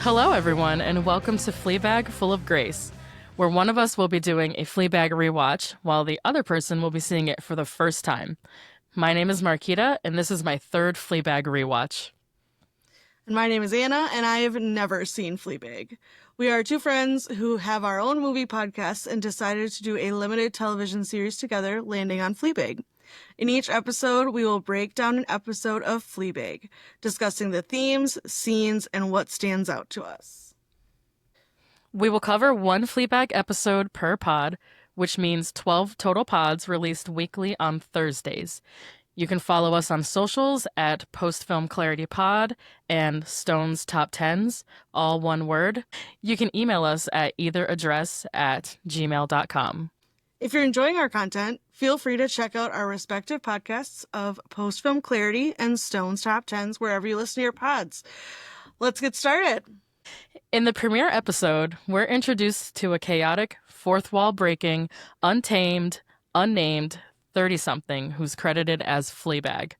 Hello, everyone, and welcome to Fleabag Full of Grace, where one of us will be doing a Fleabag rewatch while the other person will be seeing it for the first time. My name is Mariquita, and this is my third Fleabag rewatch. And my name is Anna, and I have never seen Fleabag. We are two friends who have our own movie podcasts and decided to do a limited television series together, landing on Fleabag. In each episode, we will break down an episode of Fleabag, discussing the themes, scenes, and what stands out to us. We will cover one Fleabag episode per pod, which means 12 total pods released weekly on Thursdays. You can follow us on socials at postfilmclaritypod and Stone's Top Tens, all one word. You can email us at either address at gmail.com. If you're enjoying our content, feel free to check out our respective podcasts of Post Film Clarity and Stone's Top Tens wherever you listen to your pods. Let's get started. In the premiere episode, we're introduced to a chaotic, fourth wall breaking, untamed, unnamed 30-something who's credited as Fleabag.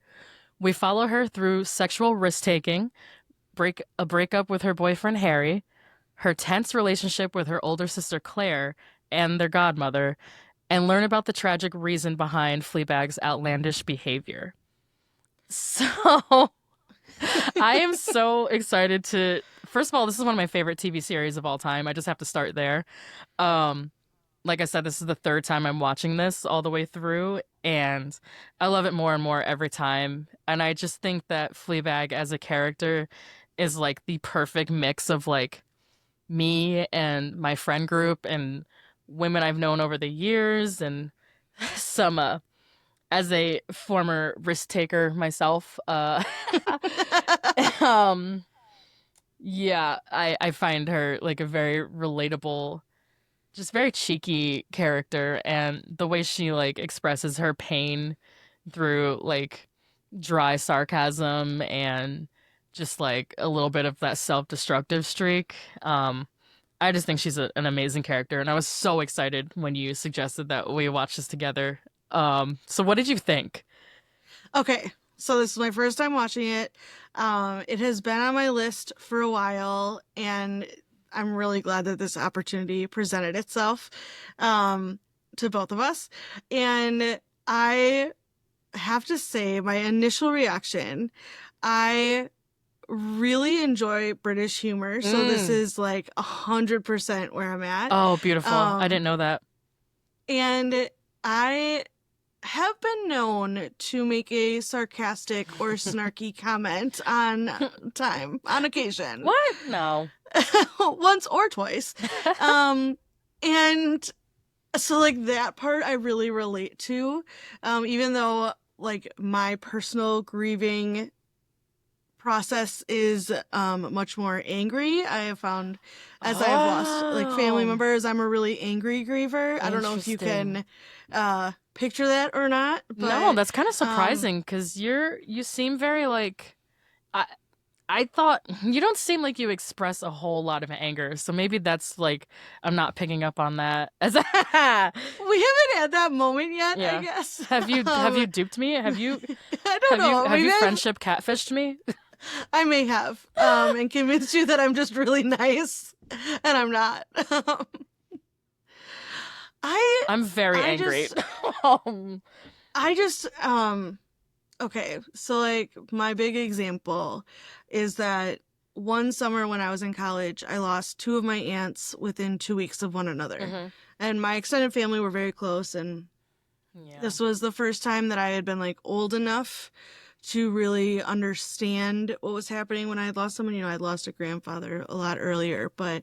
We follow her through sexual risk-taking, a breakup with her boyfriend Harry, her tense relationship with her older sister Claire and their godmother, and learn about the tragic reason behind Fleabag's outlandish behavior. So, I am so excited to... First of all, this is one of my favorite TV series of all time. I just have to start there. Like I said, this is the third time I'm watching this all the way through, and I love it more and more every time. And I just think that Fleabag as a character is like the perfect mix of like me and my friend group and women I've known over the years, and some as a former risk taker myself, yeah, I find her like a very relatable, just very cheeky character, and the way she like expresses her pain through like dry sarcasm and just like a little bit of that self-destructive streak. I just think she's an amazing character, and I was so excited when you suggested that we watch this together. So what did you think? Okay, so this is my first time watching it. It has been on my list for a while, and I'm really glad that this opportunity presented itself to both of us. And I have to say, my initial reaction, I really enjoy British humor, so this is like 100% where I'm at. Oh, beautiful. I didn't know that. And I have been known to make a sarcastic or snarky comment on occasion. What? No. Once or twice. And so like that part I really relate to, even though like my personal grieving process is much more angry. I have found as I've lost like family members, I'm a really angry griever. I don't know if you can picture that or not. But, no, that's kind of surprising because you seem very like I thought you don't seem like you express a whole lot of anger, so maybe that's like I'm not picking up on that. As we haven't had that moment yet, yeah. I guess. Have you duped me? Have you? I don't know. Have you friendship catfished me? I may have, and convinced you that I'm just really nice, and I'm not. I'm very angry. Okay, so like my big example is that one summer when I was in college, I lost two of my aunts within 2 weeks of one another. Mm-hmm. And my extended family were very close, and this was the first time that I had been like old enough to really understand what was happening when I had lost someone. You know, I'd lost a grandfather a lot earlier, but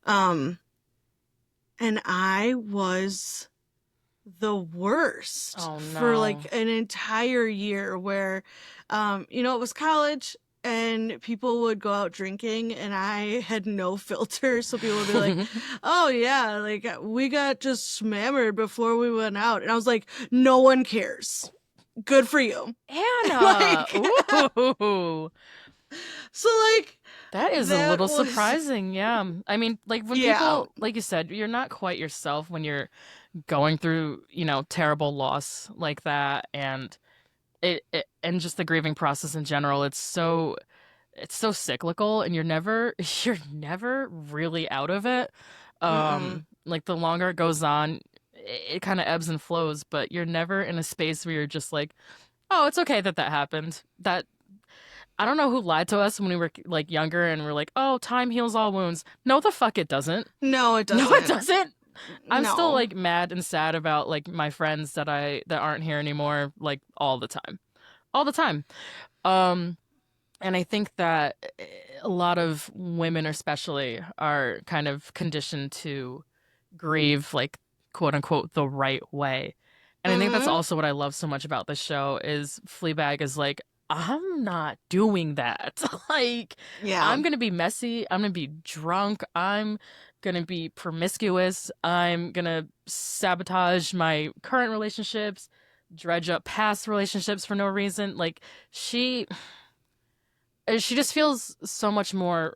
and I was the worst for like an entire year where you know, it was college and people would go out drinking and I had no filter, so people would be like, oh yeah, like we got just smammered before we went out, and I was like, no one cares, good for you, Anna. Like, ooh. So like that is a little surprising. Yeah, I mean, like when people, like you said, you're not quite yourself when you're going through, you know, terrible loss like that, and it and just the grieving process in general. It's so it's so cyclical, and you're never really out of it. Mm-mm. Like the longer it goes on, it kind of ebbs and flows, but you're never in a space where you're just like, oh, it's okay that that happened. That I don't know who lied to us when we were like younger and we're like, oh, time heals all wounds. No, the fuck it doesn't. No, it No, it doesn't. doesn't. I'm still No. like mad and sad about like my friends that aren't here anymore, like all the time, all the time. Um, and I think that a lot of women, especially, are kind of conditioned to grieve, like quote unquote, the right way. And I think that's Mm-hmm. also what I love so much about this show is Fleabag is like, I'm not doing that. Like, Yeah. I'm gonna be messy. I'm gonna be drunk. I'm gonna be promiscuous. I'm gonna sabotage my current relationships, dredge up past relationships for no reason. Like, she she just feels so much more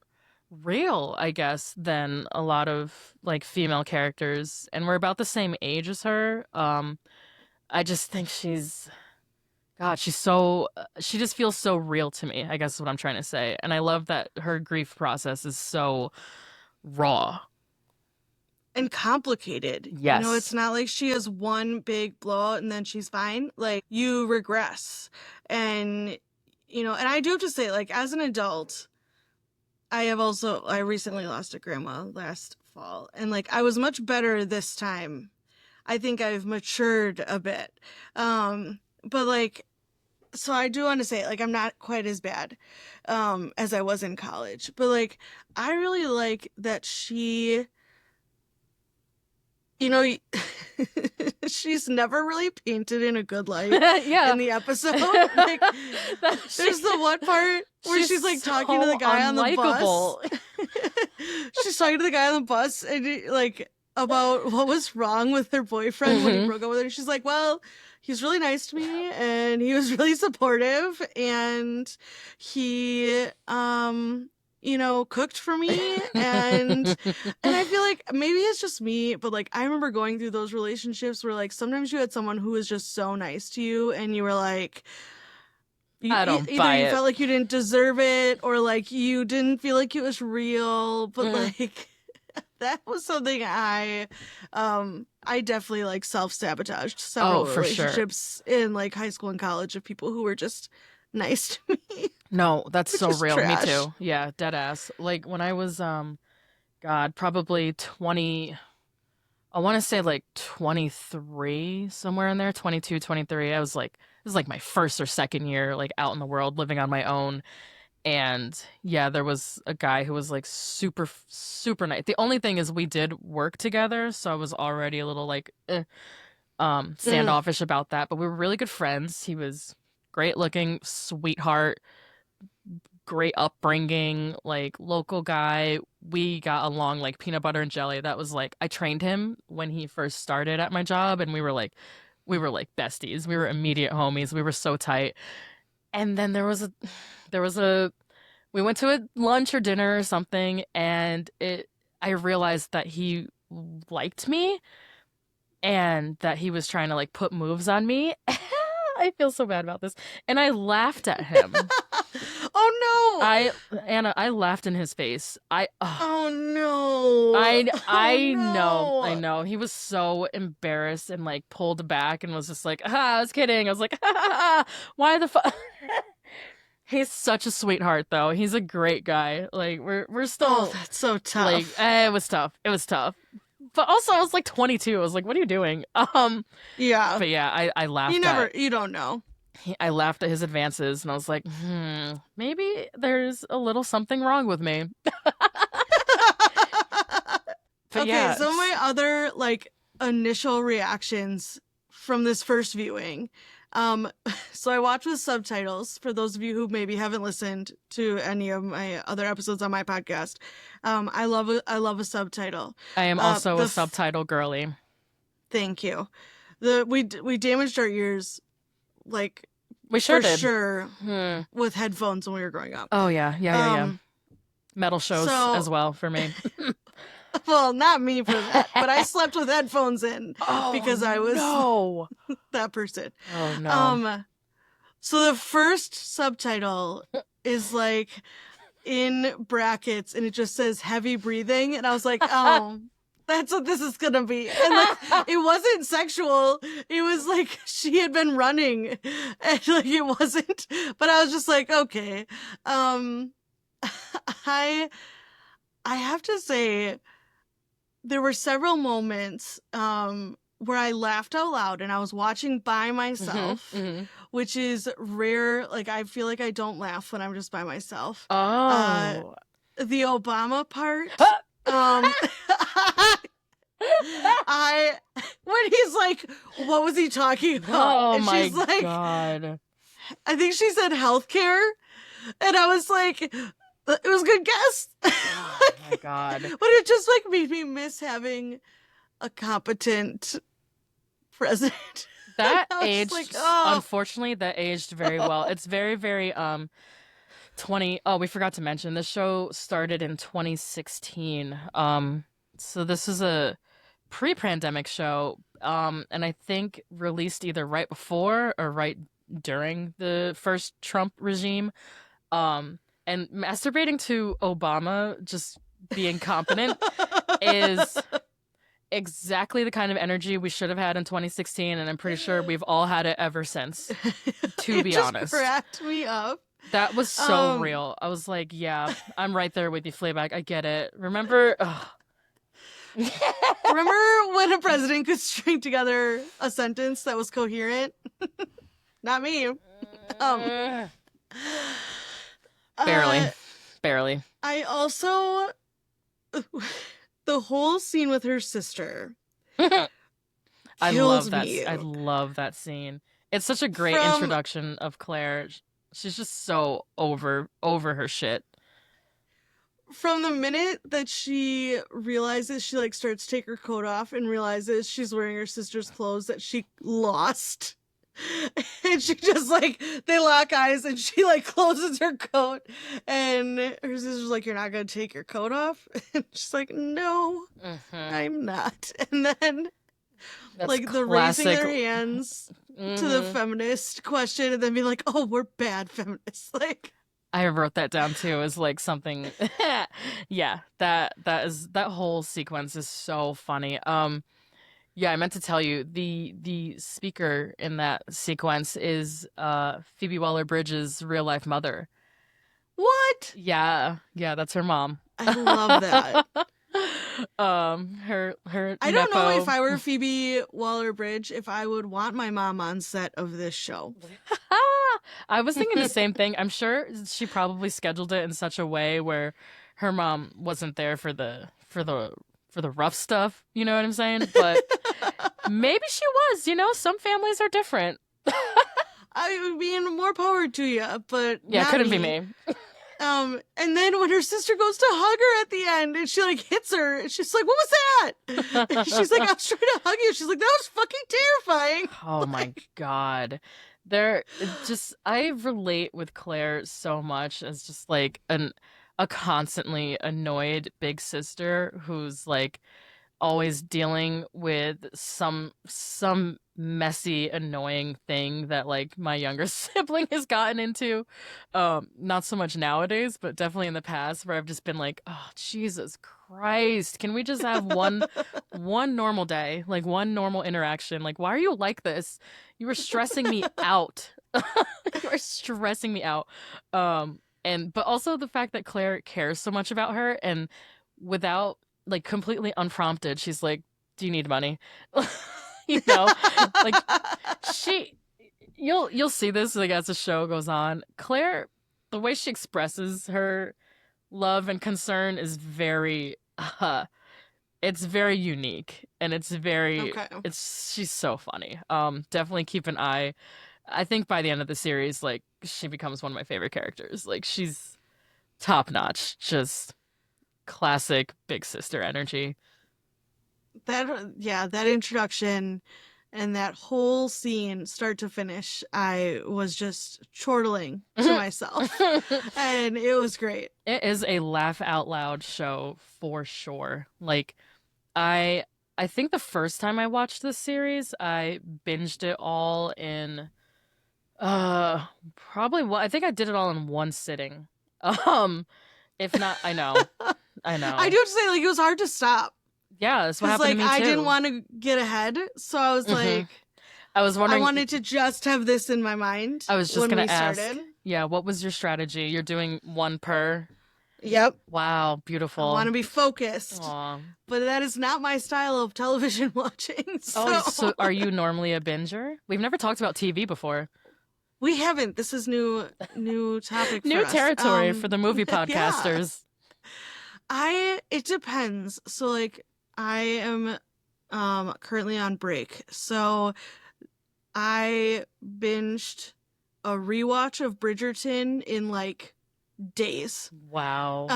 real, I guess, than a lot of like female characters, and we're about the same age as her. I just think she's so she just feels so real to me, I guess is what I'm trying to say. And I love that her grief process is so raw. And complicated. You know, it's Yes. not like she has one big blowout and then she's fine. Like, you regress. And, you know, and I do have to say, like, as an adult, I recently lost a grandma last fall. And, like, I was much better this time. I think I've matured a bit. But, like, so I do want to say, like, I'm not quite as bad as I was in college. But, like, I really like that she, you know, she's never really painted in a good light Yeah. in the episode. Like, there's the one part where she's like talking to the guy on the bus. unlikable. She's talking to the guy on the bus and like about what was wrong with her boyfriend when he broke up with her. She's like, well, he's really nice to me and he was really supportive and he you know, cooked for me and I feel like maybe it's just me, but like I remember going through those relationships where like sometimes you had someone who was just so nice to you and you were like I don't either buy you it. felt like you didn't deserve it or like you didn't feel like it was real, but like that was something I definitely like self-sabotaged several Oh, for sure. relationships in like high school and college of people who were just nice to me, No, that's which so is real. Me trash. too. Yeah, dead ass. Like when I was God, probably 20, I want to say like 23, somewhere in there, 22, 23. I was like this is like my first or second year like out in the world living on my own. And yeah, there was a guy who was like super super nice. The only thing is we did work together, so I was already a little like Mm. standoffish about that, but we were really good friends. He was great looking, sweetheart, great upbringing, like local guy. We got along like peanut butter and jelly. That was like I trained him when he first started at my job and we were like besties. We were immediate homies. We were so tight. And then there was a we went to a lunch or dinner or something and it I realized that he liked me and that he was trying to like put moves on me. I feel so bad about this. And I laughed at him. Oh no. I laughed in his face. Oh no. I know. I Oh no. know. He was so embarrassed and like pulled back and was just like, I was kidding. I was like, why the fuck? He's such a sweetheart though. He's a great guy. Like we're Oh, still that's so like tough. it was tough. It was tough. But also I was like 22. I was like, what are you doing? Yeah. But yeah, I laughed at You don't know. I laughed at his advances and I was like, maybe there's a little something wrong with me. But Okay, yeah, so my other like initial reactions from this first viewing. Um so I watched with subtitles for those of you who maybe haven't listened to any of my other episodes on my podcast. I love a subtitle. I am also The a subtitle girly. Thank you. We damaged our ears like We sure for did. sure with headphones when we were growing up. Oh yeah, yeah, yeah, yeah. Um Metal shows so as well for me. well, not me for that, but I slept with headphones in Oh because I was no. that person. Oh no. So the first subtitle is like in brackets, and it just says heavy breathing, and I was like, oh, that's what this is gonna be. And like, it wasn't sexual. It was like she had been running, and like it wasn't. But I was just like, okay. I have to say, there were several moments where I laughed out loud, and I was watching by myself, which is rare. Like, I feel like I don't laugh when I'm just by myself. Oh. The Obama part. When he's like, what was he talking about? Oh and my she's like, God. I think she said healthcare. And I was like, it was a good guess. Oh my God. But it just like made me miss having a competent president. That I was aged, like, oh. unfortunately, that aged very well. It's very, very, we forgot to mention, this show started in 2016. So this is a pre-pandemic show, and I think released either right before or right during the first Trump regime. And masturbating to Obama just being competent is exactly the kind of energy we should have had in 2016, and I'm pretty sure we've all had it ever since, to be honest. It just cracked me up. That was so real. I was like, yeah, I'm right there with you, Fleabag. I get it. Remember... Remember when a president could string together a sentence that was coherent? Not me. Barely. I also... the whole scene with her sister I love that. me. I love that scene. It's such a great introduction of Claire. She's just so over her shit. From the minute that she realizes, she like starts to take her coat off and realizes she's wearing her sister's clothes that she lost. And she just like, they lock eyes and she like closes her coat, and her sister's like, you're not gonna take your coat off? And she's like, no, I'm not. And then that's like the raising their hands to the feminist question, and then be like, oh, we're bad feminists. Like, I wrote that down too as like something. Yeah, that whole sequence is so funny. Yeah, I meant to tell you, the speaker in that sequence is Phoebe Waller-Bridge's real life mother. What? Yeah, that's her mom. I love that. Her I don't know if I were Phoebe Waller-Bridge if I would want my mom on set of this show. I was thinking the same thing. I'm sure she probably scheduled it in such a way where her mom wasn't there for the rough stuff, you know what I'm saying? But maybe she was, some families are different. I mean, more power to you, but yeah, couldn't be me. And then when her sister goes to hug her at the end, and she like hits her, and she's like, "What was that?" And she's like, "I was trying to hug you." She's like, "That was fucking terrifying." Oh my God. I relate with Claire so much as just like a constantly annoyed big sister who's like always dealing with some messy, annoying thing that like my younger sibling has gotten into. Not so much nowadays, but definitely in the past, where I've just been like, oh, Jesus Christ, can we just have one normal day, like one normal interaction? Like, why are you like this? You were stressing me out. You are stressing me out. But also the fact that Claire cares so much about her, and without like completely unprompted, she's like, do you need money? Like you'll see this like as the show goes on. Claire, the way she expresses her love and concern is very it's very unique, and she's so funny. Definitely keep an eye. I think by the end of the series, like, she becomes one of my favorite characters. Like, she's top notch, just classic big sister energy. That introduction and that whole scene, start to finish, I was just chortling to myself, and it was great. It is a laugh out loud show for sure. Like, I think the first time I watched this series, I binged it all in I think I did it all in one sitting. If not, I know. I know. I do have to say, like, it was hard to stop. Yeah, that's what happened like, to me too. I didn't want to get ahead, so I was like, I was wondering. I wanted to just have this in my mind. I was just going to ask. Started. Yeah, what was your strategy? You're doing one per. Yep. Wow, beautiful. I want to be focused. Aww. But that is not my style of television watching. So. Oh, so are you normally a binger? We've never talked about TV before. We haven't. This is new topic. New for territory us. For the movie podcasters. Yeah. It depends. So like I am currently on break. So I binged a rewatch of Bridgerton in like days. Wow.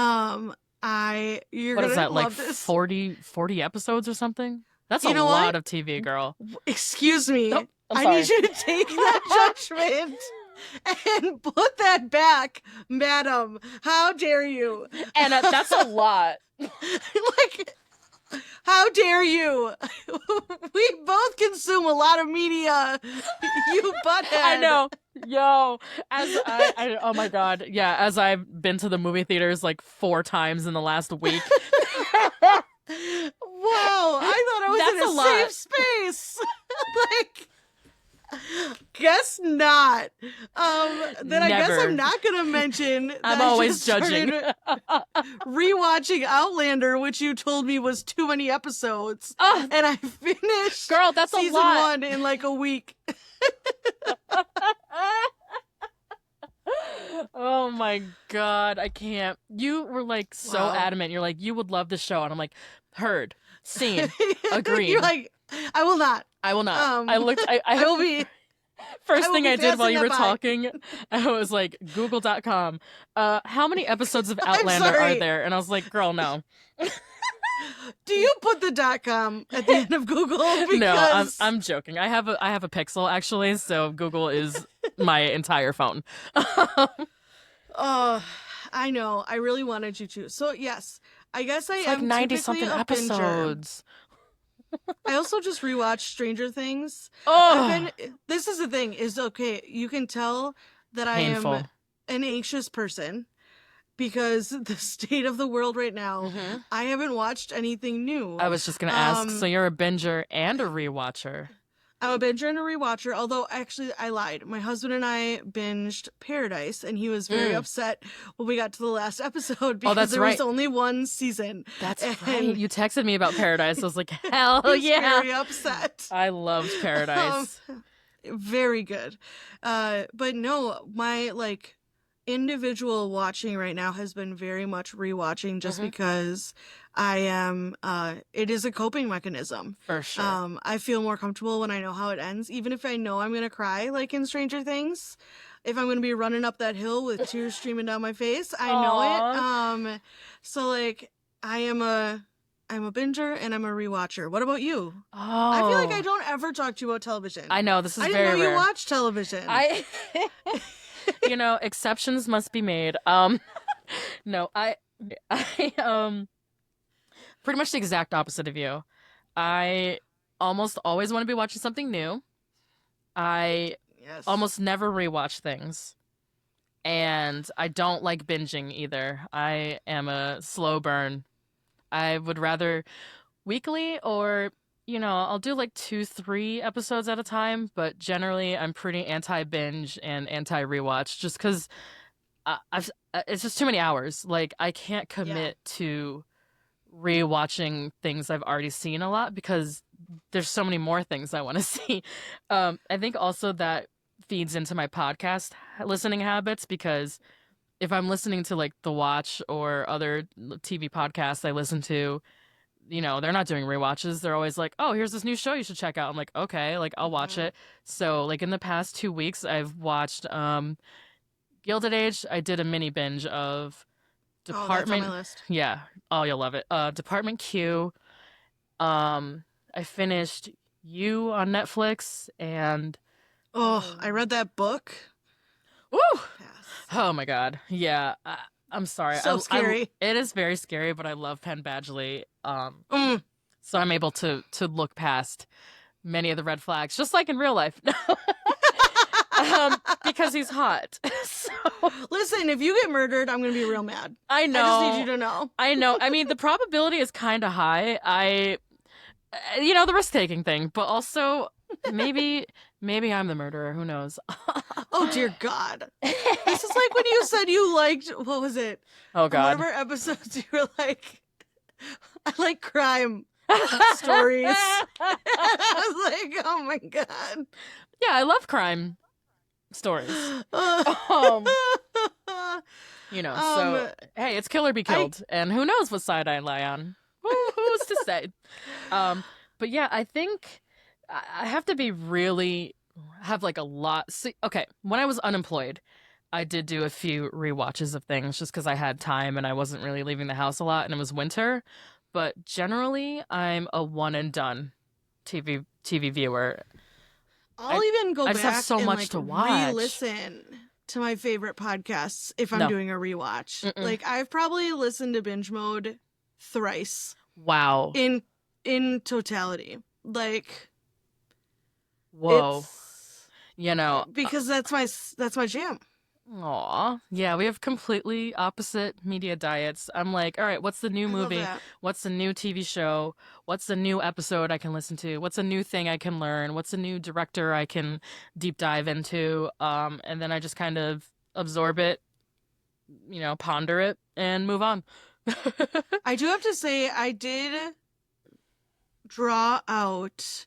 You're what gonna is that, love like this. 40 episodes or something? That's a lot of TV, girl. Excuse me. Nope, I need you to take that judgment and put that back, madam. How dare you? And that's a lot. Like, how dare you? We both consume a lot of media. You butthead. I know. Yo, oh my God. Yeah, as I've been to the movie theaters like 4 times in the last week. Wow, I thought I was in a safe space. Like, guess not. Then I guess I'm not gonna mention that I'm always judging. Rewatching Outlander, which you told me was too many episodes, and I finished. Girl, that's a lot. Season 1 in like a week. Oh my God, I can't. You were like so adamant. You're like, you would love the show, and I'm like, heard, seen, agreed. You're like, I will not. I will not. I looked. I will be. First thing I did while you were talking, I was like, Google.com. How many episodes of Outlander are there? And I was like, girl, no. Do you put the .com at the end of Google? Because... No, I'm joking. I have a Pixel actually, so Google is my entire phone. Oh, I know. I really wanted you to. So yes, I guess I am like 90-something episodes. I also just rewatched Stranger Things. Oh, this is the thing. Is okay. You can tell that painful. I am an anxious person. Because the state of the world right now, I haven't watched anything new. I was just going to ask, so you're a binger and a rewatcher? I'm a binger and a rewatcher, although actually I lied. My husband and I binged Paradise, and he was very upset when we got to the last episode because there was only one season. That's right. You texted me about Paradise. I was like, hell yeah. Very upset. I loved Paradise. Very good. But no, my individual watching right now has been very much rewatching just because I am it is a coping mechanism. For sure. I feel more comfortable when I know how it ends, even if I know I'm gonna cry like in Stranger Things. If I'm gonna be running up that hill with tears streaming down my face, I know it. So like I'm a binger and I'm a rewatcher. What about you? Oh. I feel like I don't ever talk to you about television. I know, this is very rare. I didn't know rare. you watch television. You know, exceptions must be made. No, I pretty much the exact opposite of you. I almost always want to be watching something new. I almost never rewatch things. And I don't like binging either. I am a slow burn. I would rather weekly or, you know, I'll do like 2-3 episodes at a time, but generally I'm pretty anti-binge and anti-rewatch just because it's just too many hours. Like, I can't commit to rewatching things I've already seen a lot because there's so many more things I want to see. I think also that feeds into my podcast listening habits because if I'm listening to like The Watch or other TV podcasts I listen to, you know, they're not doing rewatches. They're always like, oh, here's this new show you should check out. I'm like, okay, like I'll watch it. So like in the past 2 weeks, I've watched Gilded Age. I did a mini binge of Department. Oh, that's on my list. Yeah. Oh, you'll love it. Department Q. I finished You on Netflix and I read that book. Woo! Oh my God. Yeah. I'm sorry. So scary. It is very scary, but I love Penn Badgley. So I'm able to look past many of the red flags, just like in real life. because he's hot. So Listen, if you get murdered, I'm gonna be real mad. I know. I just need you to know. I know. I mean, the probability is kind of high. The risk-taking thing, but also maybe I'm the murderer. Who knows? Oh dear God! This is like when you said you liked, what was it? Oh God! One of our episodes, you were like, I like crime stories. I was like, oh my God. Yeah, I love crime stories. So hey, it's kill or be killed, and who knows what side I lie on? Who's to say? But yeah, I think I have to be really have like a lot. See, okay, when I was unemployed, I did do a few rewatches of things just because I had time and I wasn't really leaving the house a lot, and it was winter. But generally, I'm a one and done TV viewer. I'll even go I back just have so and much like to watch. re-listen to my favorite podcasts if I'm doing a rewatch. Mm-mm. Like I've probably listened to Binge Mode thrice. Wow. In totality. Like whoa. Because that's my jam. Aw. Yeah, we have completely opposite media diets. I'm like, all right, what's the new movie? What's the new TV show? What's the new episode I can listen to? What's a new thing I can learn? What's a new director I can deep dive into? And then I just kind of absorb it, ponder it, and move on. I do have to say, I did draw out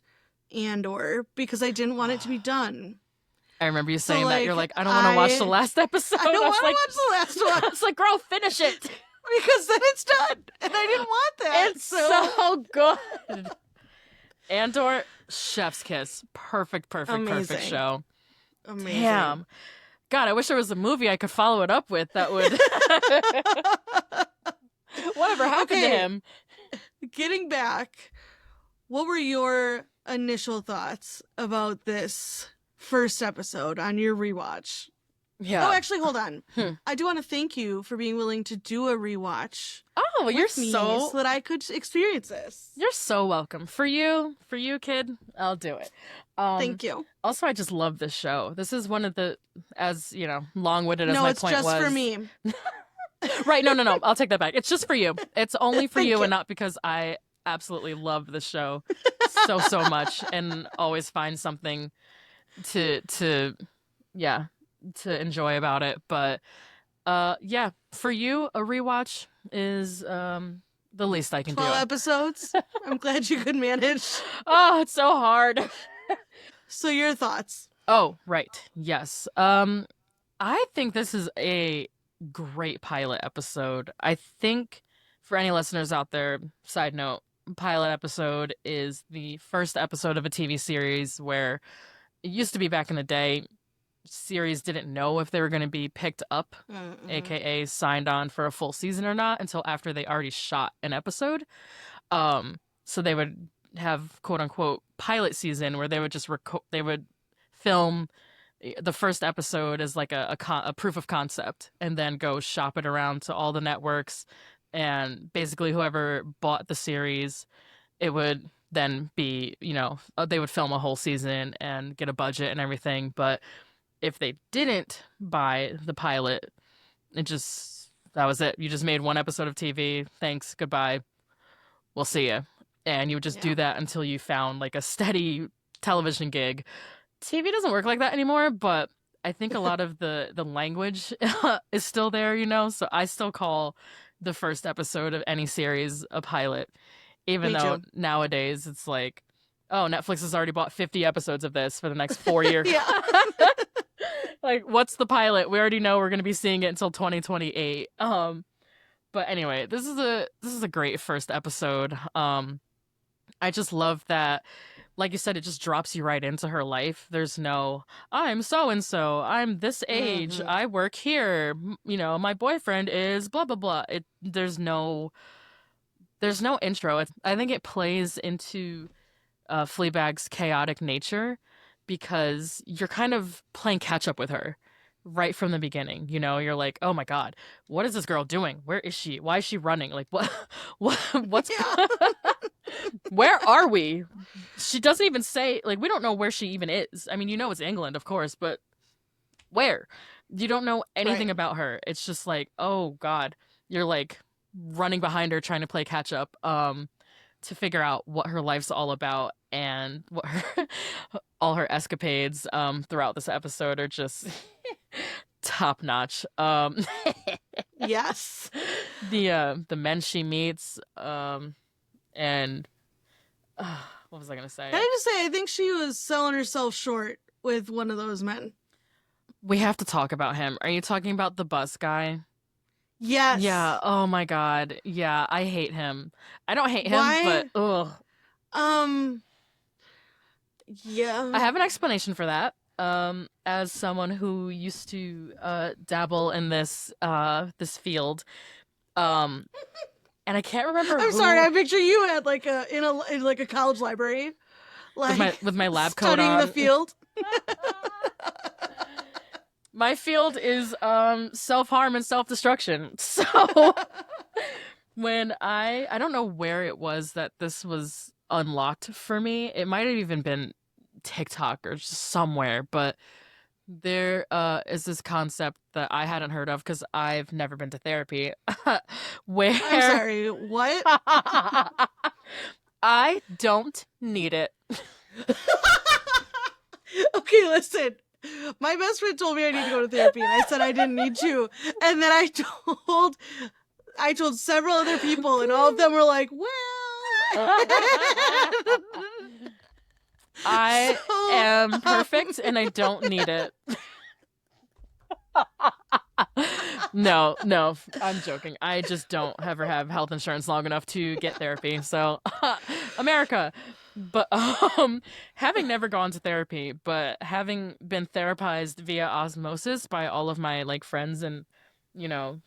Andor because I didn't want it to be done. I remember you saying that. You're like, I don't want to watch the last episode. I don't want to watch the last one. I was like, girl, finish it. Because then it's done. And I didn't want that. It's so good. Andor, chef's kiss. Perfect show. Amazing. Damn. God, I wish there was a movie I could follow it up with that would... Whatever happened to him? Getting back, what were your initial thoughts about this first episode on your rewatch? Yeah. Oh, actually, hold on. I do want to thank you for being willing to do a rewatch. Oh, you're so that I could experience this. You're so welcome. For you, kid, I'll do it. Thank you. Also, I just love this show. This is one of the, as long-winded as my point was. No, it's just for me. Right? No. I'll take that back. It's just for you. It's only for you, and not because I absolutely love the show so much and always find something to enjoy about it. But for you, a rewatch is the least I can do. 12 episodes. I'm glad you could manage. Oh, it's so hard. So your thoughts? Oh, right. Yes. I think this is a great pilot episode. I think for any listeners out there, side note, pilot episode is the first episode of a TV series where it used to be back in the day, series didn't know if they were going to be picked up, aka signed on for a full season or not, until after they already shot an episode. So they would have quote unquote pilot season where they would just they would film the first episode as like a proof of concept and then go shop it around to all the networks, and basically whoever bought the series, it would then be, they would film a whole season and get a budget and everything. But if they didn't buy the pilot, that was it. You just made one episode of TV. Thanks. Goodbye. We'll see you. And you would just do that until you found like a steady television gig. TV doesn't work like that anymore, but I think a lot of the language is still there, so I still call the first episode of any series a pilot, even though nowadays it's like, oh, Netflix has already bought 50 episodes of this for the next 4 years. Like, what's the pilot? We already know we're going to be seeing it until 2028. But anyway, this is a great first episode. I just love that, like you said, it just drops you right into her life. There's no, I'm so-and-so, I'm this age, I work here, my boyfriend is blah, blah, blah. There's no intro. I think it plays into Fleabag's chaotic nature because you're kind of playing catch up with her right from the beginning. You're like, oh my God, what is this girl doing? Where is she? Why is she running? Like, what's where are we? She doesn't even say, like, we don't know where she even is. I mean, it's England, of course, but Where? You don't know anything Right. about her. It's just like, oh God, you're like running behind her trying to play catch up, to figure out what her life's all about and what her all her escapades throughout this episode are just top notch. Yes. The men she meets, and what was I gonna Can say? I just say, I think she was selling herself short with one of those men. We have to talk about him. Are you talking about the bus guy? Yes. Yeah, oh my God. Yeah, I hate him. I don't hate him, but Why? ugh. Um, I yeah. have an explanation for that. As someone who used to dabble in this field, um, and I can't remember I'm sorry, who I picture you at like in like a college library, like with my lab coat studying the on. field. My field is self-harm and self-destruction. So when I don't know where it was that this was unlocked for me. It might have even been TikTok or just somewhere, but there is this concept that I hadn't heard of because I've never been to therapy, I'm where sorry, what? I don't need it. Okay, listen. My best friend told me I need to go to therapy, and I said I didn't need to. And then I told several other people, and all of them were like, "Well." I So, am perfect and I don't need it. No, I'm joking. I just don't ever have health insurance long enough to get therapy. So, America. But having never gone to therapy, but having been therapized via osmosis by all of my like friends and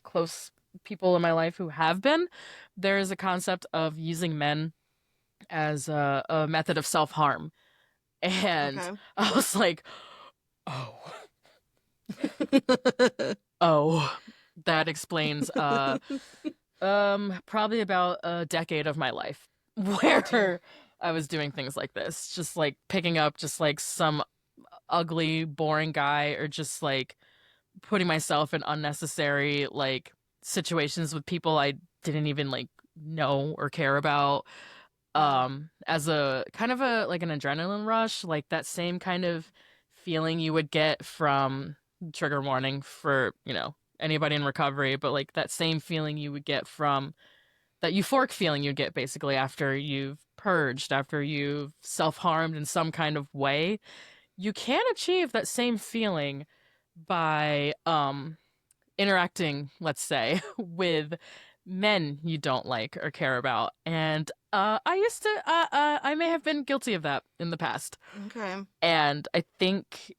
close people in my life who have been, there is a concept of using men as a method of self-harm. And okay. I was like, oh. Oh, that explains probably about a decade of my life where I was doing things like this, just like picking up just like some ugly, boring guy or just like putting myself in unnecessary like situations with people I didn't even like know or care about, Yeah. as a kind of a like an adrenaline rush, like that same kind of feeling you would get from trigger warning for anybody in recovery, but like that same feeling you would get from that euphoric feeling you get basically after you've purged, after you've self-harmed in some kind of way. You can achieve that same feeling by interacting, let's say, with men you don't like or care about. And I may have been guilty of that in the past. Okay. And I think,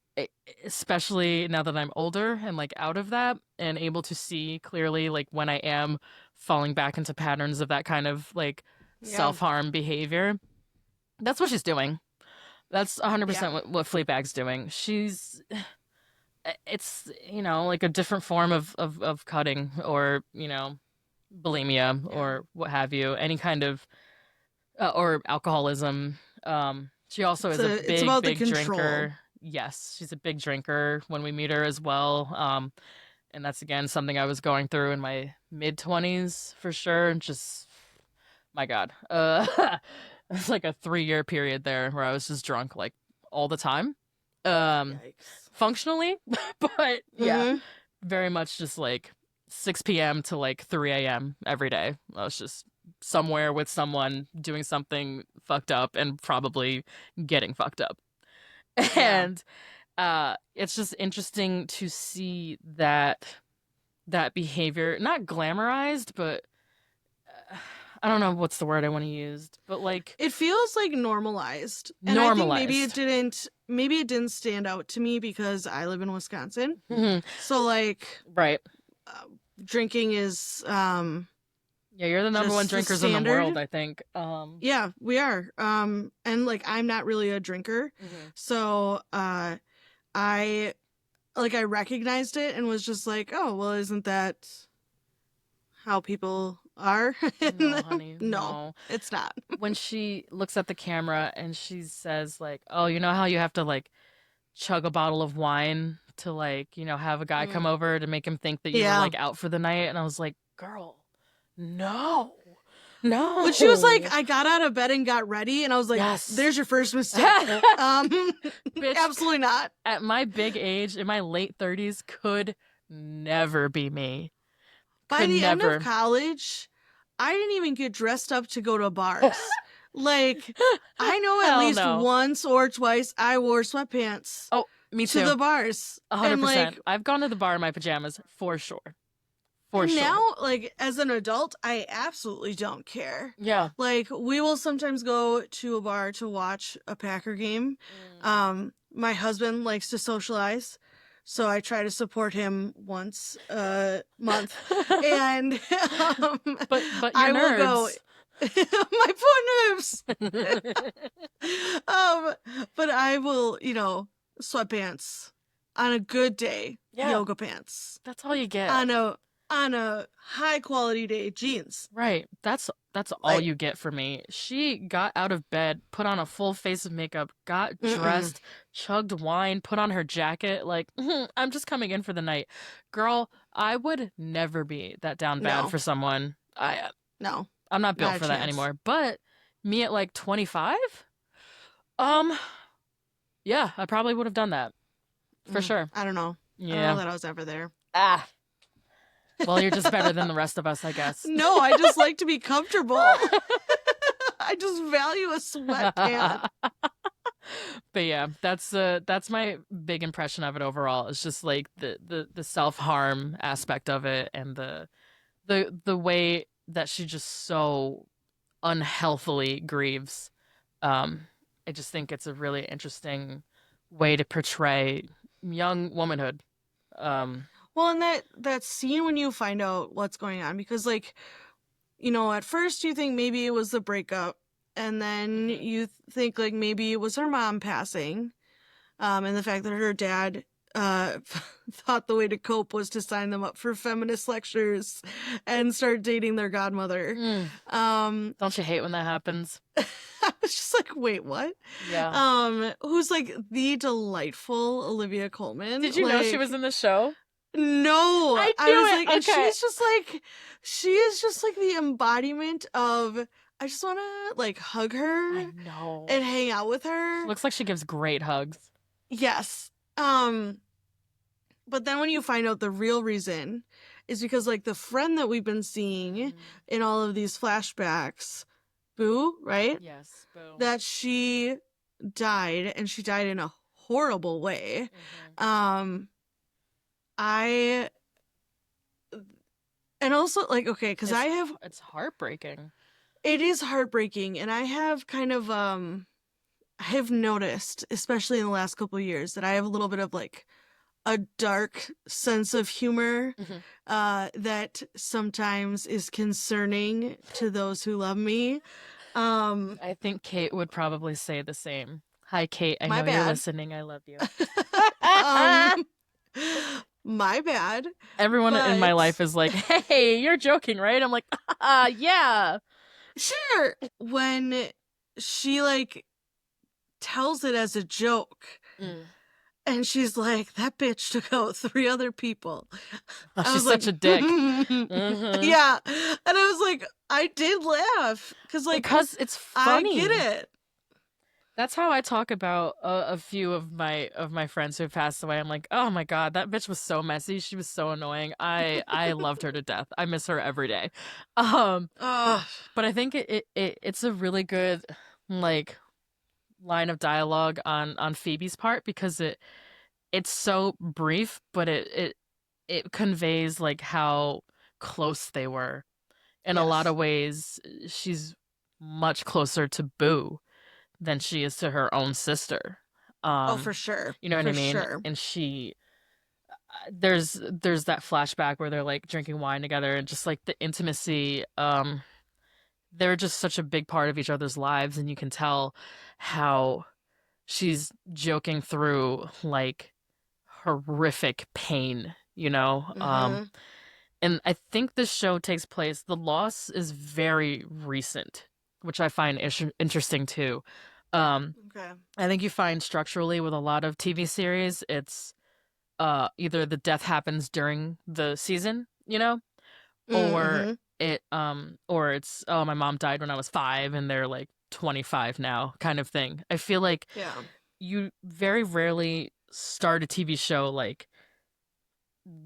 especially now that I'm older and like out of that and able to see clearly, like when I am falling back into patterns of that kind of like Yeah. self harm behavior, that's what she's doing. That's Yeah. 100% what Fleabag's doing. It's like a different form of cutting or bulimia Yeah. or what have you, any kind of or alcoholism. She also is a It's big about the big control. drinker. Yes, she's a big drinker when we meet her as well. And that's again something I was going through in my mid 20s for sure. Just my God, it's like a 3-year period there where I was just drunk like all the time. Um, Yikes. Functionally, but yeah, Mm-hmm. very much just like 6 p.m. to like 3 a.m. every day. I was just somewhere with someone doing something fucked up and probably getting fucked up. Yeah. And it's just interesting to see that behavior not glamorized, but uh, I don't know what's the word I want to use, but like It feels like normalized. And I think normalized. maybe it didn't stand out to me because I live in Wisconsin. Mhm. So like Right. uh, drinking is Yeah, you're the number one just the drinkers in the standard. world, I think. Yeah, we are. And like I'm not really a drinker. Mhm. So I I recognized it and was just like, "Oh, well, isn't that how people are?" No, honey, No, no. it's not. When she looks at the camera and she says like, "Oh, you know how you have to like chug a bottle of wine to like, have a guy come over to make him think that you were like out for the night. And I was like, girl, no. When she was like, I got out of bed and got ready, and I was like, yes. There's your first mistake. Bitch, absolutely not. At my big age, in my late 30s, could never be me. By the end of college, I didn't even get dressed up to go to bars. Like, I know at least once or twice I wore sweatpants. Oh, me too. To the bars. 100%. Like, I've gone to the bar in my pajamas, for sure. For sure. Now, like, as an adult, I absolutely don't care. Yeah. Like, we will sometimes go to a bar to watch a Packer game. My husband likes to socialize, so I try to support him once a month. And but your nerves. Will go. My poor nerves. But I will, sweatpants on a good day. Yeah. Yoga pants. That's all you get. On a high quality day, jeans. Right. That's all you get for me. She got out of bed, put on a full face of makeup, got dressed, chugged wine, put on her jacket, like, I'm just coming in for the night. Girl, I would never be that down bad for someone. No. I'm not built for that anymore. But me at like 25? Yeah, I probably would have done that. For sure. I don't know. Yeah. I don't know that I was ever there. Well, you're just better than the rest of us, I guess. No, I just like to be comfortable. I just value a sweatpant. But yeah, that's my big impression of it overall. It's just like the self-harm aspect of it, and the way that she just so unhealthily grieves. I just think it's a really interesting way to portray young womanhood. Well, and that scene when you find out what's going on, because, like, at first you think maybe it was the breakup, and then you think, like, maybe it was her mom passing, and the fact that her dad thought the way to cope was to sign them up for feminist lectures and start dating their godmother. Don't you hate when that happens? I was just like, wait, what? Yeah. Who's, like, the delightful Olivia Colman. Did you know she was in the show? No, I was it. like, Okay. And she is just like the embodiment of, I just want to like hug her. I know. And hang out with her. She looks like she gives great hugs. Yes. But then when you find out the real reason is because, like, the friend that we've been seeing in all of these flashbacks, Boo, right? Yes, Boo. That she died, and she died in a horrible way. And also, like, okay, because it's heartbreaking. It is heartbreaking, and I have kind of, I have noticed, especially in the last couple of years, that I have a little bit of, like, a dark sense of humor that sometimes is concerning to those who love me. I think Kate would probably say the same. Hi, Kate. I know you're listening. I love you. My bad. Everyone in my life is like, hey, you're joking, right? I'm like, yeah. Sure. When she, like, tells it as a joke, and she's like, that bitch took out 3 other people. She's such a dick. Yeah. And I was like, I did laugh. Because it's funny. I get it. That's how I talk about a few of my friends who have passed away. I'm like, oh my God, that bitch was so messy. She was so annoying. I loved her to death. I miss her every day. But I think it's a really good, like, line of dialogue on Phoebe's part, because it's so brief, but it conveys, like, how close they were. In a lot of ways, she's much closer to Boo than she is to her own sister. For sure. You know what I mean? Sure. And she, there's that flashback where they're, like, drinking wine together, and just, like, the intimacy. They're just such a big part of each other's lives, and you can tell how she's joking through, like, horrific pain, you know? And I think this show takes place, the loss is very recent, which I find interesting too. Okay. I think you find structurally with a lot of TV series, it's either the death happens during the season, or Mm-hmm. or it's, oh, my mom died when I was 5 and they're like 25 now, kind of thing. I feel like Yeah. you very rarely start a TV show like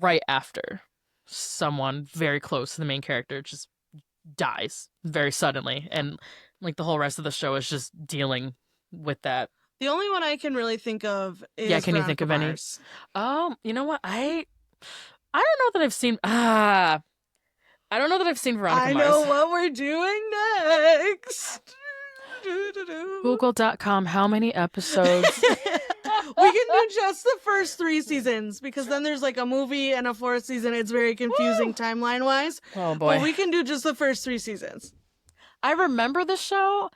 right after someone very close to the main character just dies very suddenly, and like the whole rest of the show is just dealing with that. The only one I can really think of Yeah, is can you think Veronica of any? Mars. You know what? I don't know that I've seen I don't know that I've seen Veronica I know Mars. what we're doing next. Google.com, how many episodes? We can do just the first 3 seasons because then there's like a movie and a 4th season. It's very confusing Woo! timeline wise. Oh But boy. we can do just the first 3 seasons. I remember the show.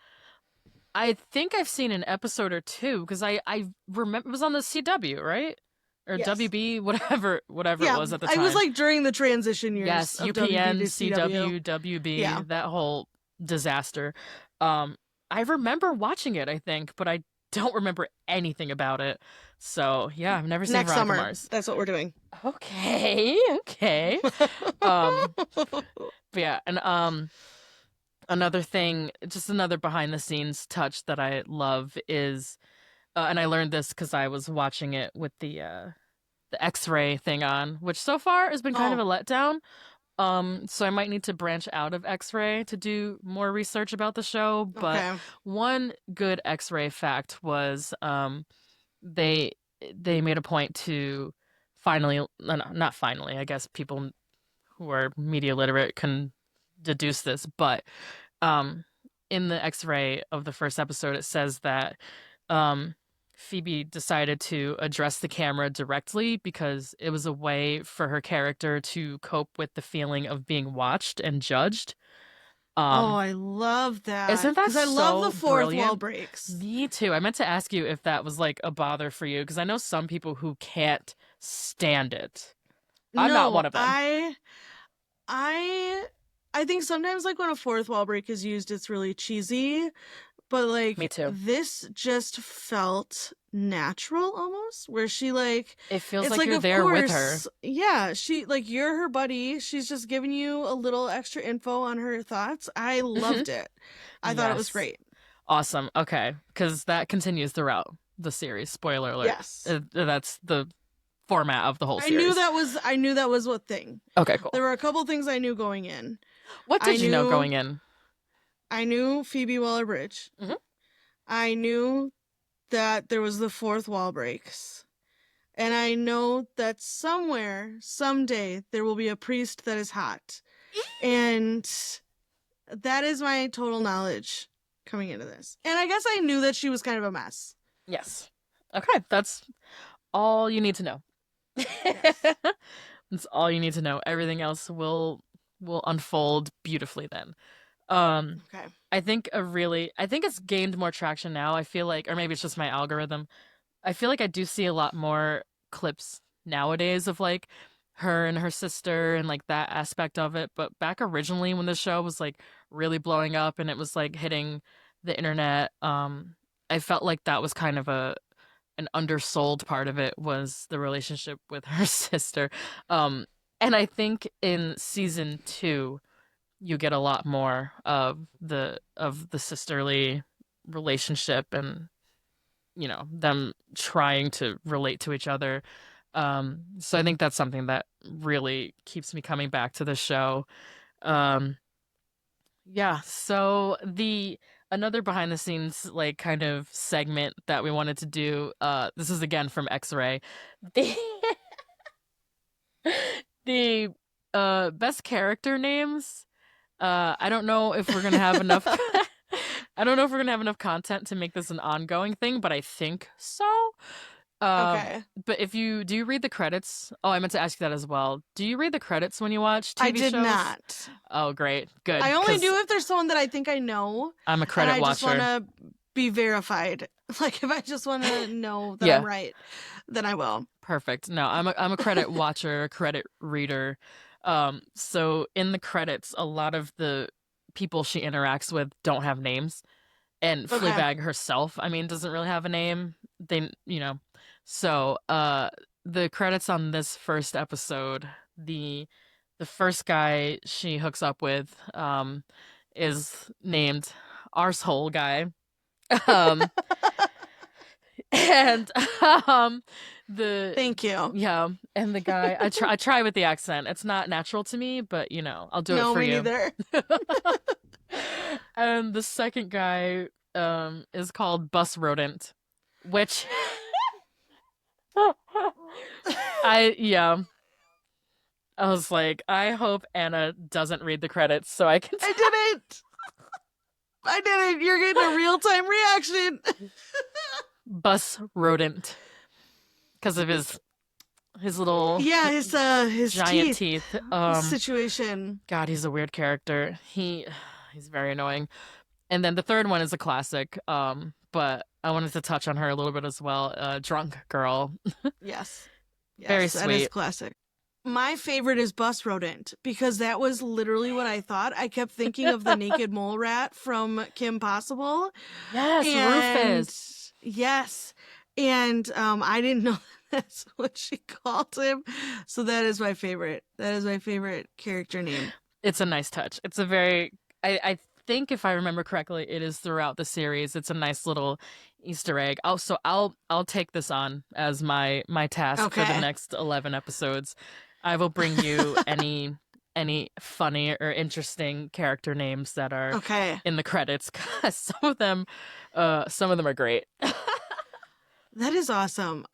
I think I've seen an episode or two because I remember it was on the CW, right? Or Yes. WB, whatever it Yeah, was at the I time. was like during the transition years Yes, of WB UPN, to CW. CW, WB, Yeah. that whole disaster. I remember watching it, I think, but I don't remember anything about it. So yeah, I've never seen Next Veronica summer. Mars. That's what we're doing. Okay, okay. Um, but yeah, and another thing, just another behind the scenes touch that I love is, and I learned this because I was watching it with the X-ray thing on, which so far has been kind of Oh, a letdown. So I might need to branch out of X-ray to do more research about the show. But okay. one good X-ray fact was, they they made a point to finally, no, not finally, I guess people who are media literate can deduce this, but um, in the X-ray of the first episode, it says that um, Phoebe decided to address the camera directly because it was a way for her character to cope with the feeling of being watched and judged. Oh, Um, I love that isn't that because I love the so fourth wall brilliant? breaks. Me too. I meant to ask you if that was like a bother for you because I know some people who can't stand it. I'm not No, one of them. I I think sometimes like when a fourth wall break is used, it's really cheesy, but Me like too. this just felt natural almost, where she like It feels it's like like you're of there with her. course, yeah, she like you're her buddy. She's just giving you a little extra info on her thoughts. I Hmm. loved it. I thought it was Yes. great. Awesome. Okay. Because that continues throughout the series. Spoiler alert. Yes. That's the format of the whole series. I knew that was what thing. Okay, cool. There were a couple things I knew going in. What I did you know knew going in? I knew Phoebe Waller-Bridge. Hmm. I knew that there was the fourth wall breaks. And I know that somewhere, someday, there will be a priest that is hot. And that is my total knowledge coming into this. And I guess I knew that she was kind of a mess. Yes. Okay, that's all you need to know. Yes. That's all you need to know. Everything else will unfold beautifully then. Um, Okay. I think it's gained more traction now. I feel like, or maybe it's just my algorithm. I feel like I do see a lot more clips nowadays of like her and her sister and like that aspect of it. But back originally when the show was like really blowing up and it was like hitting the internet, I felt like that was kind of a an undersold part of it was the relationship with her sister. Um, and I think in season 2 you get a lot more of the sisterly relationship and them trying to relate to each other. So I think that's something that really keeps me coming back to the show. Um, yeah, so the another behind the scenes like kind of segment that we wanted to do, this is again from X-Ray. The the best character names. I don't know if we're gonna have enough I don't know if we're gonna have enough content to make this an ongoing thing, but I think so. Okay. But if you do you read the credits? Oh, I meant to ask you that as well. Do you read the credits when you watch I TV did shows? not. Oh, great. Good, I only 'cause do if there's someone that I think I know I'm a and credit I just want watcher. to be verified. Like if I just want to know that I'm Yeah, right, then I will. perfect. No, I'm a credit watcher, credit reader. So in the credits, a lot of the people she interacts with don't have names. And Okay. Fleabag herself, I mean, doesn't really have a name. They, so the credits on this first episode, the first guy she hooks up with is named Arsehole Guy. Um and um the Thank you. yeah, and the guy I try with the accent. It's not natural to me, but I'll do it No, for me you. neither. And the second guy is called Bus Rodent, which yeah. I was like, I hope Anna doesn't read the credits so I can I didn't. I didn't. You're getting a real-time reaction. Bus Rodent because of his little his giant teeth teeth. situation. God, he's a weird character. He's very annoying. And then the third one is a classic. But I wanted to touch on her a little bit as well. Drunk Girl. Yes. Very That is sweet. classic. My favorite is Bus Rodent because that was literally what I thought. I kept thinking of the naked mole rat from Kim Possible. Yes, Rufus. Yes. And I didn't know that's what she called him. So that is my favorite. That is my favorite character name. It's a nice touch. It's a very I think if I remember correctly, it is throughout the series. It's a nice little Easter egg. Also, I'll take this on as my task for the next 11 episodes. I will bring you any funny or interesting character names that are in the credits, because some of them are great. That is awesome.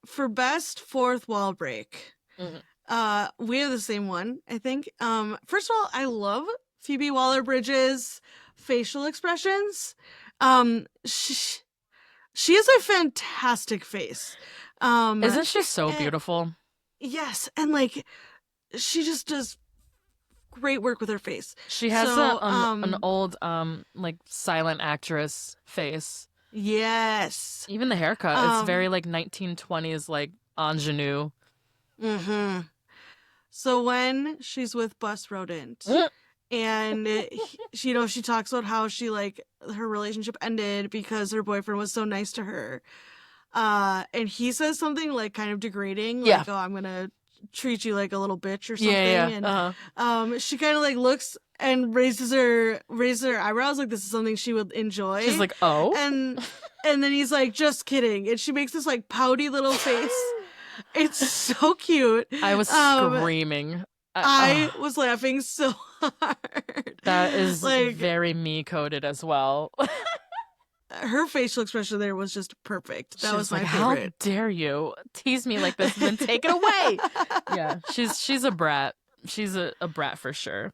For best fourth wall break, we have the same one, I think. First of all, I love Phoebe Waller-Bridge's facial expressions. She has a fantastic face. Isn't she so beautiful? Yes, and like she just does great work with her face. She has an old like silent actress face. Yes. Even the haircut, it's very like 1920s like ingenue. Mm-hmm. So when she's with Bus Rodent and she talks about how she like her relationship ended because her boyfriend was so nice to her. And he says something like kind of degrading, like, "Oh, I'm gonna treat you like a little bitch" or something. And she kind of like looks and raises her eyebrows like this is something she would enjoy. She's like, "Oh," and then he's like, "Just kidding," and she makes this like pouty little face. It's so cute. I was screaming. I was laughing so hard. That is like very me coded as well. Her facial expression there was just perfect. That was my favorite. How dare you tease me like this and then take it away? Yeah, she's a brat. She's a brat for sure.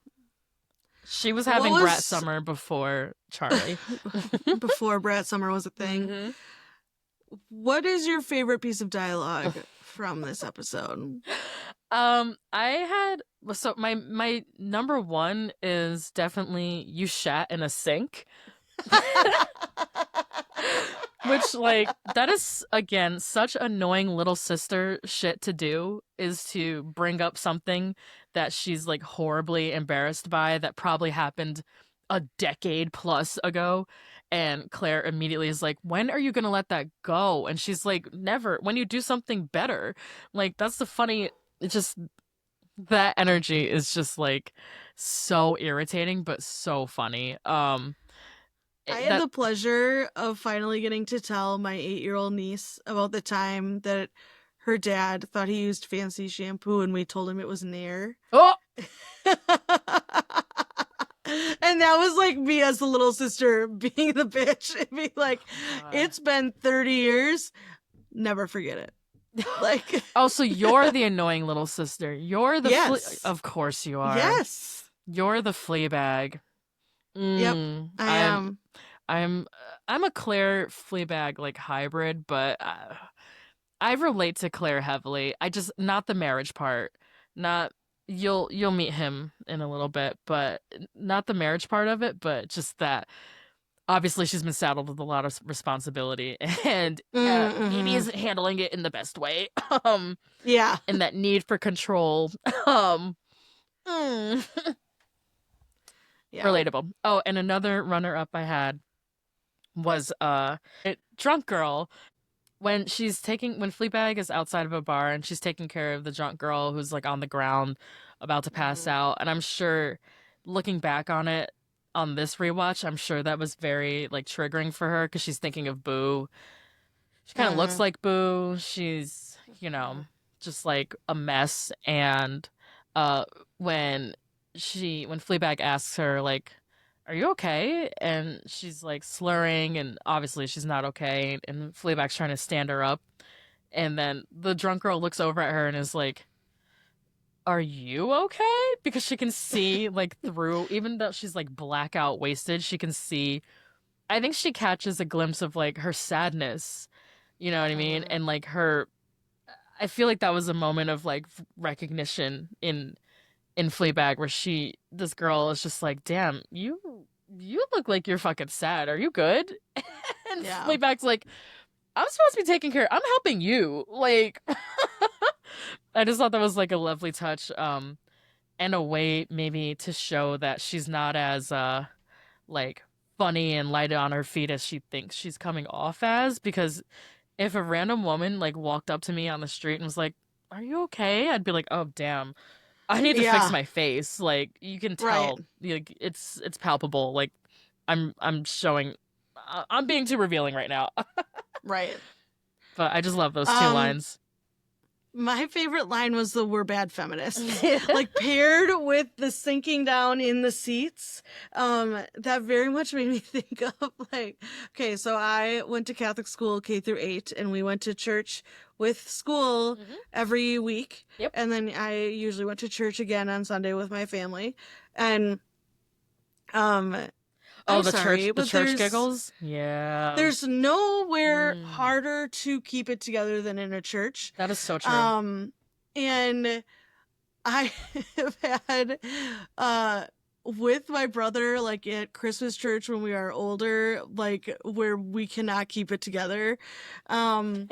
She was having brat summer before Charlie. Before brat summer was a thing. Mm-hmm. What is your favorite piece of dialogue from this episode? My number one is definitely "You shat in a sink." Which, like, that is, again, such annoying little sister shit to do, is to bring up something that she's, like, horribly embarrassed by that probably happened a decade plus ago. And Claire immediately is like, "When are you gonna let that go?" And she's like, "Never. When you do something better." Like, that's the funny, it's just, that energy is just, like, so irritating, but so funny. I had the pleasure of finally getting to tell my 8-year-old niece about the time that her dad thought he used fancy shampoo and we told him it was Nair. Oh! And that was like me as the little sister being the bitch and being like, "It's been 30 years. Never forget it." Like, oh, so you're the annoying little sister. You're the of course you are. Yes. You're the Fleabag. Yep, I am. I'm a Claire Fleabag like hybrid, but I relate to Claire heavily. I just, not the marriage part. Not, you'll meet him in a little bit, but not the marriage part of it, but just that obviously she's been saddled with a lot of responsibility and maybe isn't handling it in the best way. Yeah. And that need for control. Yeah. Relatable. Oh, and another runner-up I had was Drunk Girl, when Fleabag is outside of a bar and she's taking care of the drunk girl who's like on the ground about to pass out, and I'm sure looking back on this rewatch, I'm sure that was very like triggering for her because she's thinking of Boo. She kind of looks like Boo. She's, just like a mess. And uh when when Fleabag asks her like, "Are you okay?" and she's like slurring, and obviously she's not okay, and Fleabag's trying to stand her up, and then the drunk girl looks over at her and is like, "Are you okay?" Because she can see like through, even though she's like blackout wasted, she can see. I think she catches a glimpse of like her sadness, you know what I mean? And like I feel like that was a moment of like recognition in Fleabag where this girl is just like, "Damn, you look like you're fucking sad. Are you good?" And Fleabag's like, "I'm supposed to be taking care. I'm helping you." Like, I just thought that was like a lovely touch, and a way maybe to show that she's not as like funny and light on her feet as she thinks she's coming off as. Because if a random woman like walked up to me on the street and was like, "Are you okay?" I'd be like, "Oh damn, I need to fix my face." Like, you can tell, like it's palpable. Like I'm showing, I'm being too revealing right now. Right. But I just love those two lines. My favorite line was the "we're bad feminists." Like, paired with the sinking down in the seats. That very much made me think of like, okay, so I went to Catholic school K-8, and we went to church with school every week. Yep. And then I usually went to church again on Sunday with my family. And the church giggles? Yeah. There's nowhere harder to keep it together than in a church. That is so true. And I have had, with my brother, like at Christmas church when we are older, like where we cannot keep it together. And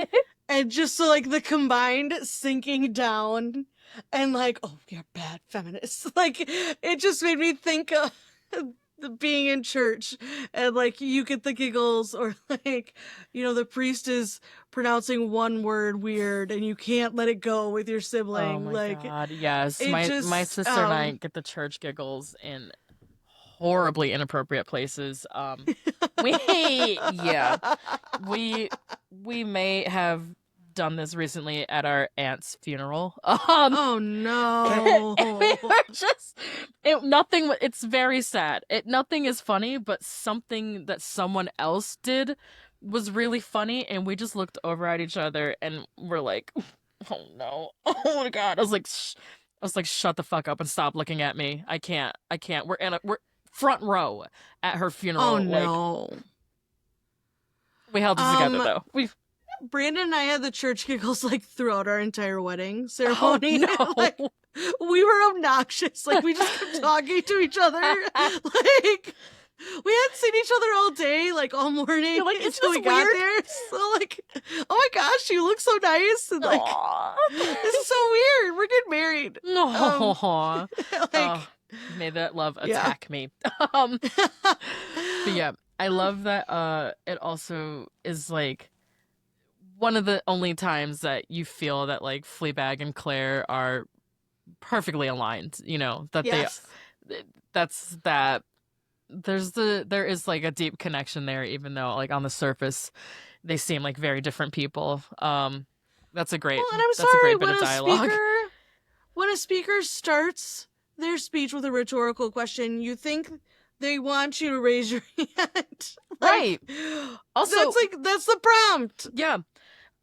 just so like the combined sinking down and like, "Oh, we are bad feminists." Like, it just made me think of being in church, and like you get the giggles, or like, the priest is pronouncing one word weird and you can't let it go with your sibling. Oh my like, God, yes. My sister and I get the church giggles in horribly inappropriate places. We may have done this recently at our aunt's funeral. Oh no. It's very sad. Nothing is funny, but something that someone else did was really funny, and we just looked over at each other and we're like, "Oh no. Oh my God." I was like, "Shut the fuck up and stop looking at me. I can't. We're front row at her funeral." Oh no. Like, we held it together though. Brandon and I had the church giggles like throughout our entire wedding ceremony. Oh, no. Like, we were obnoxious. Like, we just kept talking to each other. Like, we hadn't seen each other all day, like all morning. You're like, until we got there. So like, "Oh my gosh, you look so nice." And like, this is so weird. We're getting married. No. Like, may that love attack me. But yeah, I love that it also is like one of the only times that you feel that like Fleabag and Claire are perfectly aligned, that there is like a deep connection there, even though like on the surface they seem like very different people. That's a great bit of dialogue. When a speaker starts their speech with a rhetorical question, you think they want you to raise your hand. Right. Also, that's the prompt. Yeah.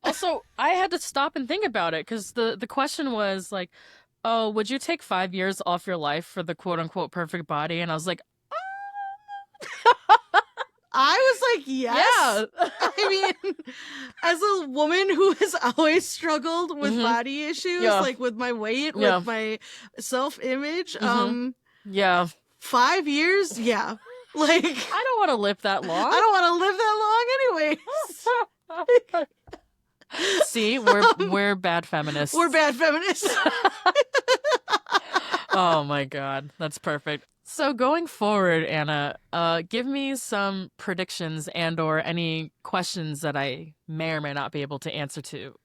Also, I had to stop and think about it because the question was like, "Oh, would you take 5 years off your life for the quote unquote perfect body?" And I was like, I was like, yes. Yeah. I mean, as a woman who has always struggled with body issues, like with my weight, with my self-image, yeah, 5 years, yeah. Like, I don't want to live that long. I don't want to live that long anyways. See, we're bad feminists. We're bad feminists. Oh my God, that's perfect. So going forward, Anna, give me some predictions and or any questions that I may or may not be able to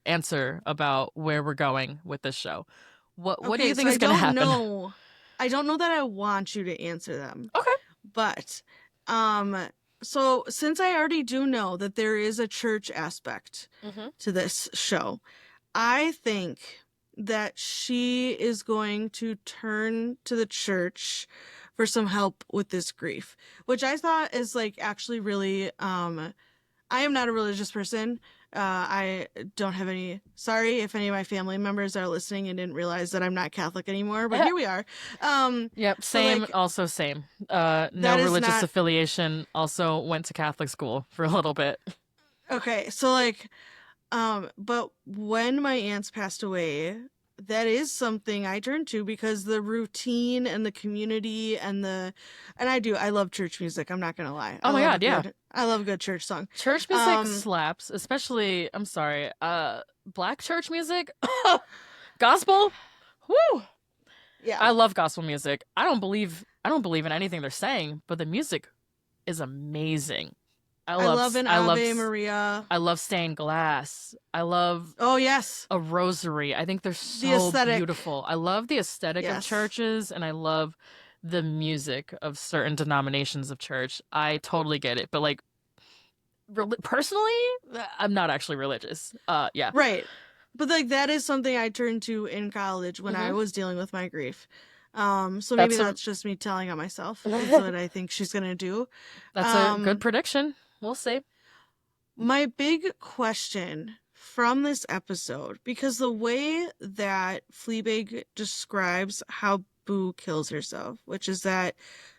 answer about where we're going with this show. What do Okay, you so think is I going to don't happen? know. I don't know that I want you to answer them. Okay. But um so since I already do know that there is a church aspect Mm-hmm. to this show, I think that she is going to turn to the church for some help with this grief, which I thought is like actually really I am not a religious person. I don't have any. Sorry if any of my family members are listening and didn't realize that I'm not Catholic anymore, but here we are. Yep, So same, like also same. No that is religious not affiliation, also went to Catholic school for a little bit. okay. So like, but when my aunts passed away, that is something I turned to because the routine and the community and I love church music. I'm not gonna lie. Oh my God, yeah. I love a good church song. Church music Um, slaps, especially, I'm sorry, black church music. Gospel? Woo! yeah. I love gospel music. I don't believe in anything they're saying, but the music is amazing. I love an I love Ave Maria. I love stained glass. I love Oh yes, a rosary. I think they're the so aesthetic. beautiful. I love the aesthetic of Yes. churches and I love the music of certain denominations of church. I totally get it. But like personally, I'm not actually religious. Yeah. Right. But like that is something I turned to in college when I Hmm. was dealing with my grief. So maybe That's a that's just me telling on myself is what I think she's gonna do. that's a good Um, prediction. We'll see. my big question from this episode, because the way that Fleabag describes how Boo kills herself, which is that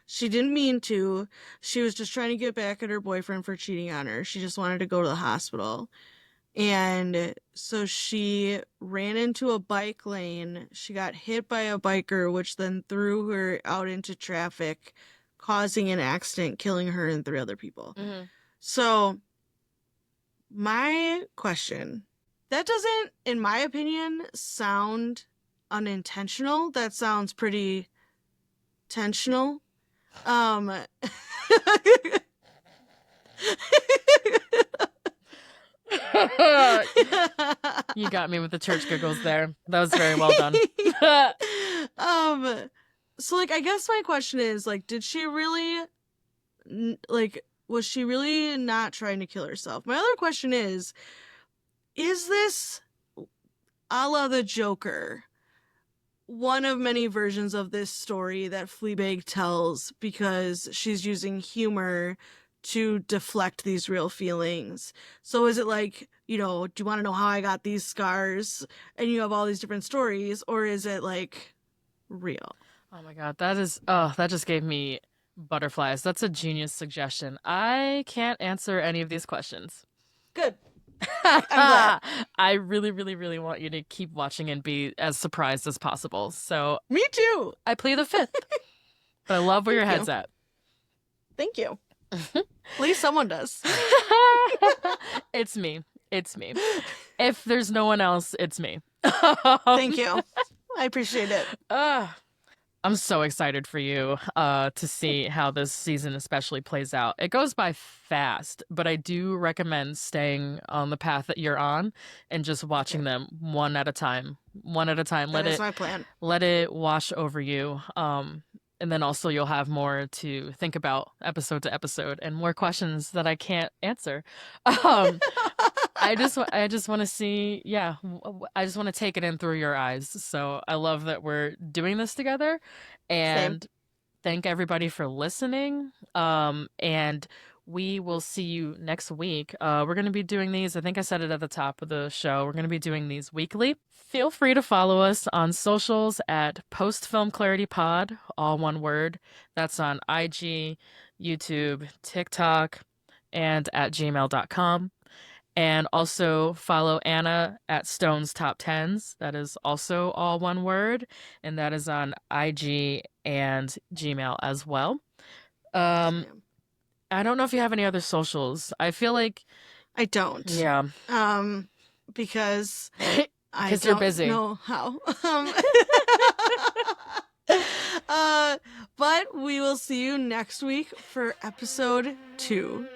she didn't mean to, she was just trying to get back at her boyfriend for cheating on her. She just wanted to go to the hospital. And so she ran into a bike lane. She got hit by a biker, which then threw her out into traffic, causing an accident, killing her and three other people. Hmm. So, my question, that doesn't, in my opinion, sound unintentional. That sounds pretty tensional. Um, You got me with the church giggles there. That was very well done. um, so like, I guess my question is like, did she really, like, was she really not trying to kill herself? My other question is this a la the Joker? One of many versions of this story that Fleabag tells because she's using humor to deflect these real feelings. So is it like, do you want to know how I got these scars? And you have all these different stories, or is it like real? Oh my God, that just gave me butterflies. That's a genius suggestion. I can't answer any of these questions. Good. I'm glad. I really, really, really want you to keep watching and be as surprised as possible. So Me too. I plead the fifth. But I love where your Thank head's you. at. Thank you. At least someone does. It's me. It's me. If there's no one else, it's me. Thank you. I appreciate it. I'm so excited for you to see how this season especially plays out. It goes by fast, but I do recommend staying on the path that you're on and just watching them one at a time. One at a time. That is my plan. Let it wash over you. And then also you'll have more to think about episode to episode and more questions that I can't answer. I just want to see, yeah, I just want to take it in through your eyes. So I love that we're doing this together, and Same. thank everybody for listening. And we will see you next week. We're going to be doing these. I think I said it at the top of the show. We're going to be doing these weekly. Feel free to follow us on socials at postfilmclaritypod, all one word. That's on IG, YouTube, TikTok, and at gmail.com. And also follow Anna at Stone's Top Tens. That is also all one word. And that is on IG and Gmail as well. Yes, I don't know if you have any other socials. I feel like I don't. yeah. Because I Because you're don't busy. know how. But we will see you next week for episode 2.